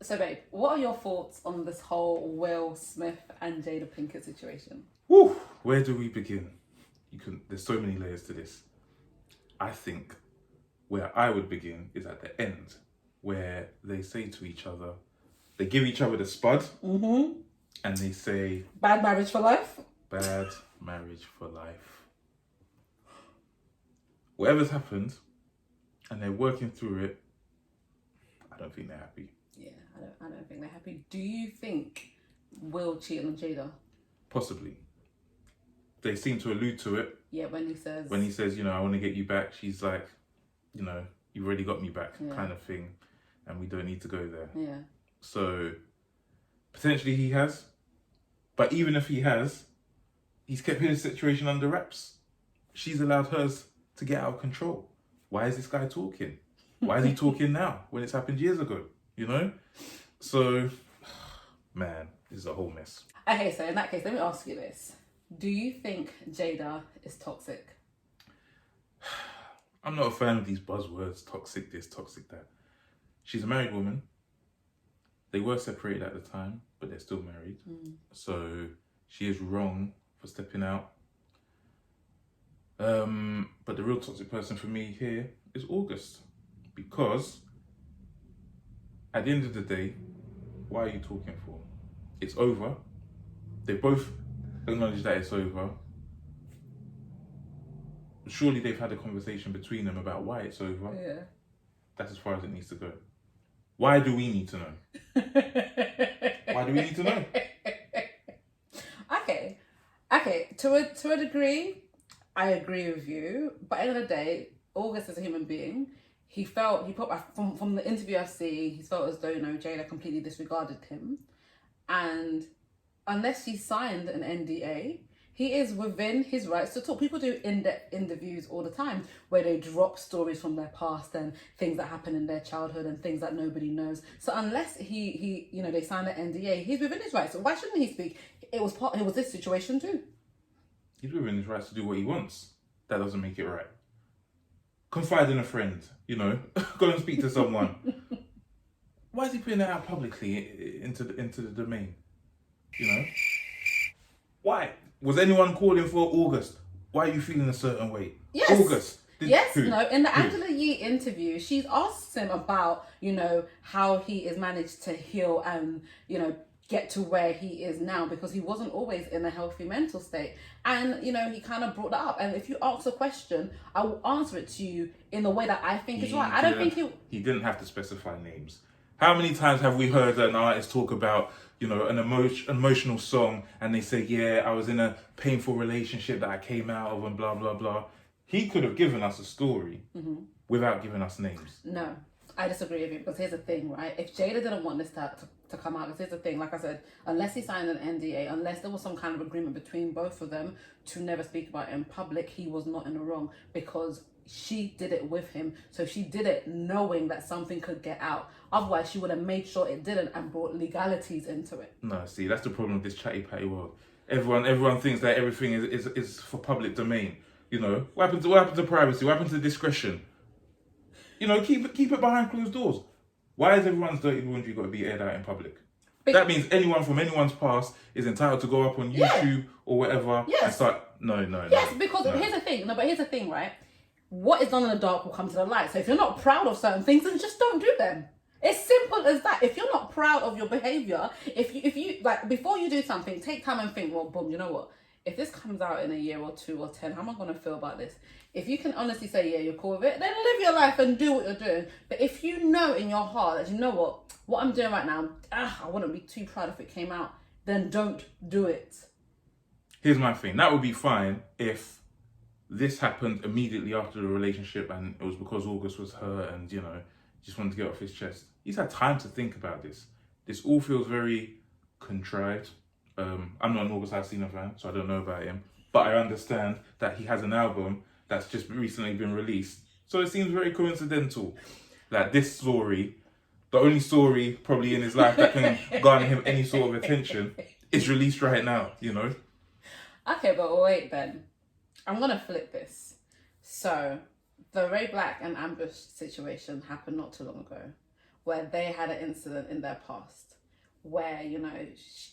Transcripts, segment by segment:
So, babe, what are your thoughts on this whole Will Smith and Jada Pinkett situation? Woo! Where do we begin? There's so many layers to this. I think where I would begin is at the end, where they say to each other, they give each other the spud, and they say, Bad marriage for life? bad marriage for life. Whatever's happened, and they're working through it, I don't think they're happy. Yeah, I don't think they're happy. Do you think Will cheated on Jada? Possibly. They seem to allude to it. Yeah, when he says, I want to get you back, she's like, you've already got me back, kind of thing, and we don't need to go there. Yeah. So, potentially he has, but even if he has, he's kept his situation under wraps. She's allowed hers to get out of control. Why is this guy talking? Why is he talking now when it's happened years ago? So, man, this is a whole mess. Okay, so in that case, let me ask you this. Do you think Jada is toxic? I'm not a fan of these buzzwords, toxic this, toxic that. She's a married woman. They were separated at the time, but they're still married. So she is wrong for stepping out. But the real toxic person for me here is August. Because at the end of the day, why are you talking for? It's over. They both acknowledge that it's over. Surely they've had a conversation between them about why it's over. Yeah. That's as far as it needs to go. Why do we need to know? Why do we need to know? Okay. To a degree, I agree with you. But at the end of the day, August is a human being. He felt from the interview I've seen, he felt as though Jada completely disregarded him, and unless he signed an NDA, he is within his rights to talk. People do in-depth interviews all the time where they drop stories from their past and things that happened in their childhood and things that nobody knows. So unless he they signed an NDA, he's within his rights. So why shouldn't he speak? It was this situation too. He's within his rights to do what he wants. That doesn't make it right. Confide in a friend, go and speak to someone. Why is he putting that out publicly into the domain? Why? Was anyone calling for August? Why are you feeling a certain way? Yes. August. In the Angela Yee interview, she's asked him about, how he is managed to heal and, get to where he is now, because he wasn't always in a healthy mental state. And, he kind of brought that up. And if you ask a question, I will answer it to you in the way that I think is right. I don't think he didn't have to specify names. How many times have we heard an artist talk about, an emotional song, and they say, yeah, I was in a painful relationship that I came out of and blah, blah, blah. He could have given us a story without giving us names. No, I disagree with you, because here's the thing, right? If Jada didn't want this to come out, because here's the thing, like I said, unless he signed an NDA, unless there was some kind of agreement between both of them to never speak about it in public, he was not in the wrong, because she did it with him. So she did it knowing that something could get out. Otherwise, she would have made sure it didn't and brought legalities into it. No, see, that's the problem with this chatty patty world. Everyone thinks that everything is for public domain. What happened to privacy? What happened to discretion? Keep it behind closed doors. Why is everyone's dirty laundry got to be aired out in public? That means anyone from anyone's past is entitled to go up on YouTube or whatever and start. No. Yes, because here's the thing. No, but here's the thing, right? What is done in the dark will come to the light. So if you're not proud of certain things, then just don't do them. It's simple as that. If you're not proud of your behavior, if you like, before you do something, take time and think, well, boom, you know what? If this comes out in a year or 2 or 10, how am I going to feel about this? If you can honestly say, yeah, you're cool with it, then live your life and do what you're doing. But if you know in your heart that, what I'm doing right now, I wouldn't be too proud if it came out, then don't do it. Here's my thing. That would be fine if this happened immediately after the relationship and it was because August was hurt and, just wanted to get off his chest. He's had time to think about this. This all feels very contrived. I'm not an August Alsina fan, so I don't know about him. But I understand that he has an album that's just recently been released. So it seems very coincidental that this story, the only story probably in his life that can garner him any sort of attention, is released right now, Okay, but wait then. I'm going to flip this. So, the Ray Black and Ambush situation happened not too long ago, where they had an incident in their past where, you know,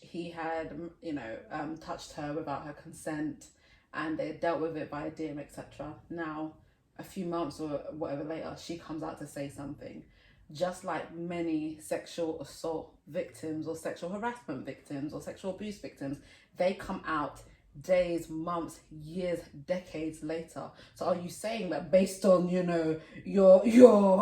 he had, you know, touched her without her consent, and they dealt with it via DM, etc. Now, a few months or whatever later, she comes out to say something. Just like many sexual assault victims or sexual harassment victims or sexual abuse victims, they come out days, months, years, decades later. So are you saying that based on, you know, your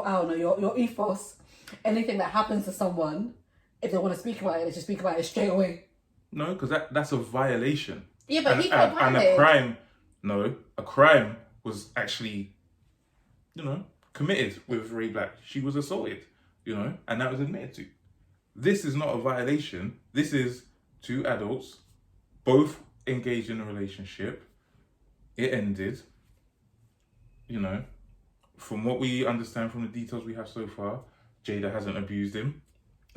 I don't know, your ethos, anything that happens to someone, if they want to speak about it, they should speak about it straight away? No, because that's a violation. Yeah, but he felt and violated. a crime was actually, you know, committed with Ray Black. She was assaulted, you know, and that was admitted to. This is not a violation. This is two adults, both engaged in a relationship. It ended, you know. From what we understand from the details we have so far, Jada hasn't abused him.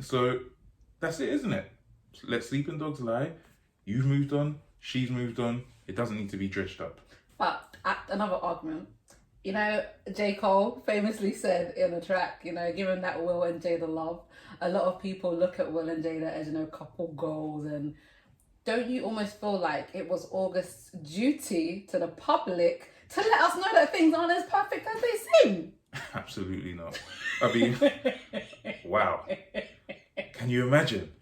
So that's it, isn't it? Let sleeping dogs lie. You've moved on. She's moved on. It doesn't need to be dredged up. But another argument, you know, J. Cole famously said in a track, you know, given that Will and Jada love, a lot of people look at Will and Jada as, you know, couple goals. And don't you almost feel like it was August's duty to the public to let us know that things aren't as perfect as they seem? Absolutely not. I mean, wow. Can you imagine?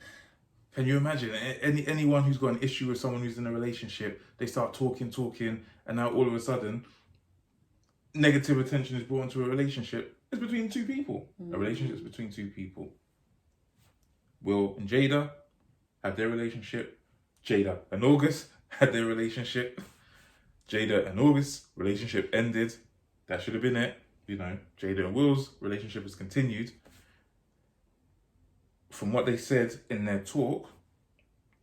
Can you imagine? Anyone who's got an issue with someone who's in a relationship, they start talking, and now all of a sudden, negative attention is brought into a relationship. It's between two people. A relationship is between two people. Will and Jada had their relationship. Jada and August had their relationship. Jada and August's relationship ended. That should have been it. You know, Jada and Will's relationship has continued. From what they said in their talk,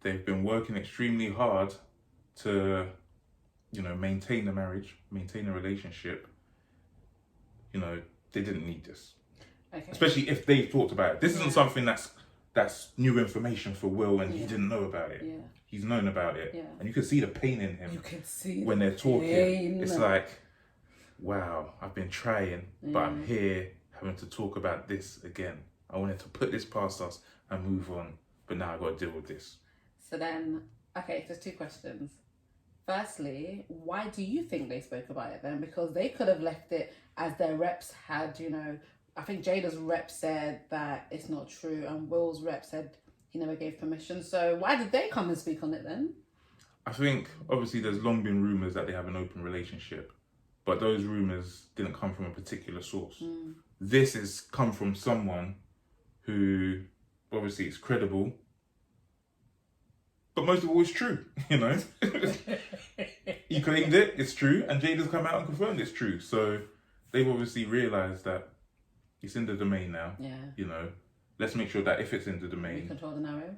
they've been working extremely hard to, you know, maintain the marriage, maintain the relationship. You know, they didn't need this. Okay. Especially if they've talked about it. This isn't something that's new information for Will, and he didn't know about it. Yeah. He's known about it. Yeah. And you can see the pain in him. You can see when they're talking. Pain. It's like, wow, I've been trying, but I'm here having to talk about this again. I wanted to put this past us and move on, but now I've got to deal with this. So then, okay, there's two questions. Firstly, why do you think they spoke about it then? Because they could have left it as their reps had, you know, I think Jada's rep said that it's not true, and Will's rep said he never gave permission. So why did they come and speak on it then? I think, obviously, there's long been rumours that they have an open relationship, but those rumours didn't come from a particular source. This has come from someone who, obviously, is credible, but most of all, it's true, you know? He claimed it, it's true, and Jada's come out and confirmed it's true. So they've obviously realised that it's in the domain now. Yeah. You know, let's make sure that if it's in the domain... We control the narrative?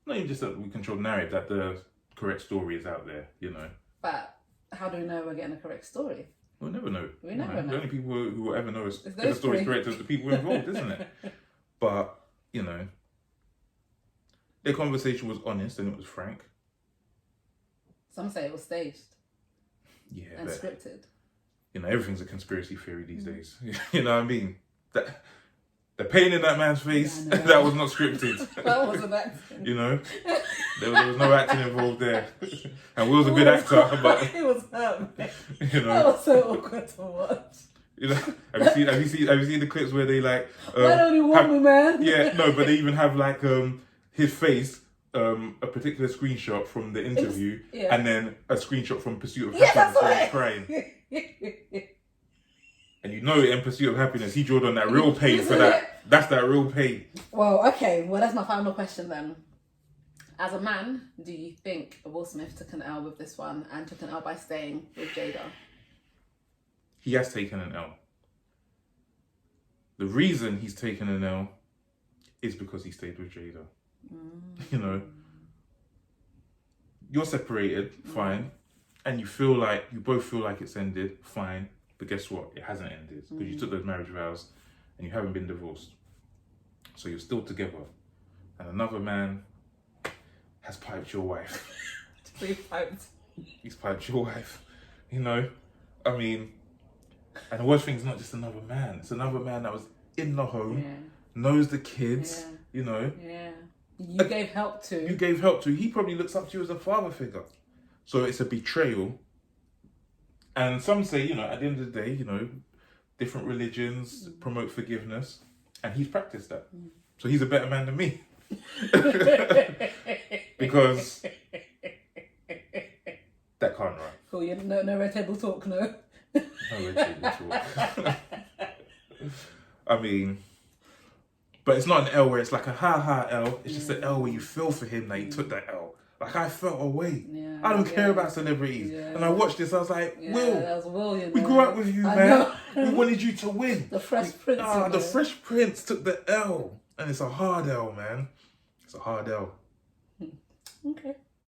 Not even just that we control the narrative, that the correct story is out there, you know? But how do we know we're getting a correct story? We'll never know. We never know. The only people who will ever know if the story is correct is the people involved, isn't it? But, you know, their conversation was honest and it was frank. Some say it was staged. Yeah. And scripted. You know, everything's a conspiracy theory these days. You know what I mean? The pain in that man's face, that was not scripted. That wasn't acting. You know? There was no acting involved there. And Will's a good actor, but... It was hurt, man. You know? That was so awkward to watch. You know, have you seen the clips where they like why don't you want me, man? Yeah, no, but they even have like his face, a particular screenshot from the interview, and then a screenshot from Pursuit of Happiness where he's crying. And you know, in Pursuit of Happiness, he drawed on that real pain for that. That's that real pain. Well, okay, well that's my final question then. As a man, do you think Will Smith took an L with this one and took an L by staying with Jada? He has taken an L. The reason he's taken an L is because he stayed with Jada. You know, you're separated, fine, and you both feel like it's ended, fine, but guess what? It hasn't ended because you took those marriage vows and you haven't been divorced. So you're still together. And another man has piped your wife. He's piped your wife. You know, I mean... And the worst thing is not just another man. It's another man that was in the home, knows the kids, Yeah. you know. Yeah. You gave help to. You gave help to. He probably looks up to you as a father figure. So it's a betrayal. And some say, you know, at the end of the day, you know, different religions promote forgiveness. And he's practiced that. So he's a better man than me. Because that can't run. Cool, yeah, no red table talk, no. No red table talk. I mean, but it's not an L where it's like a ha L. It's just an L where you feel for him that he took that L. Like, I felt away. Yeah, I don't care about celebrities. Yeah. And I watched this, I was like, Will, that was Will, you know. we grew up with you, man. We wanted you to win. The Fresh Prince. The Fresh Prince took the L. And it's a hard L, man. It's a hard L. Okay.